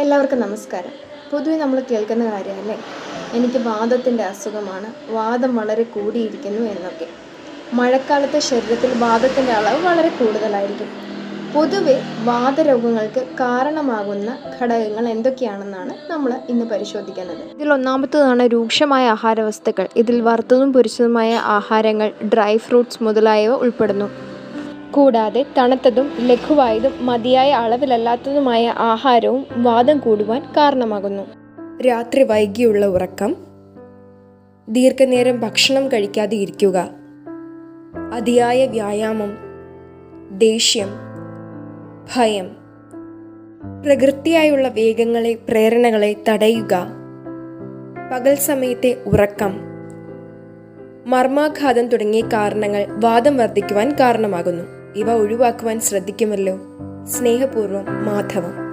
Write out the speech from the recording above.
എല്ലാവർക്കും നമസ്കാരം. പൊതുവെ നമ്മൾ കേൾക്കുന്ന കാര്യമല്ലേ, എനിക്ക് വാതത്തിൻ്റെ അസുഖമാണ്, വാതം വളരെ കൂടിയിരിക്കുന്നു എന്നൊക്കെ. മഴക്കാലത്ത് ശരീരത്തിൽ വാതത്തിൻ്റെ അളവ് വളരെ കൂടുതലായിരിക്കും. പൊതുവെ വാതരോഗങ്ങൾക്ക് കാരണമാകുന്ന ഘടകങ്ങൾ എന്തൊക്കെയാണെന്നാണ് നമ്മൾ ഇന്ന് പരിശോധിക്കുന്നത്. ഇതിൽ ഒന്നാമത്തേതാണ് രൂക്ഷമായ ആഹാരവസ്തുക്കൾ. ഇതിൽ വറുത്തതും പൊരിച്ചതുമായ ആഹാരങ്ങൾ, ഡ്രൈ ഫ്രൂട്ട്സ് മുതലായവ ഉൾപ്പെടുന്നു. കൂടാതെ തണുത്തതും ലഘുവായതും മതിയായ അളവിലല്ലാത്തതുമായ ആഹാരവും വാതം കൂടുവാൻ കാരണമാകുന്നു. രാത്രി വൈകിയുള്ള ഉറക്കം, ദീർഘനേരം ഭക്ഷണം കഴിക്കാതെ ഇരിക്കുക, അതിയായ വ്യായാമം, ദേഷ്യം, ഭയം, പ്രകൃതിയായുള്ള വേഗങ്ങളെ പ്രേരണകളെ തടയുക, പകൽ സമയത്തെ ഉറക്കം, മർമാഘാതം തുടങ്ങിയ കാരണങ്ങൾ വാതം വർദ്ധിക്കുവാൻ കാരണമാകുന്നു. ഇവ ഒഴിവാക്കുവാൻ ശ്രദ്ധിക്കുമല്ലോ. സ്നേഹപൂർവ്വം, മാധവം.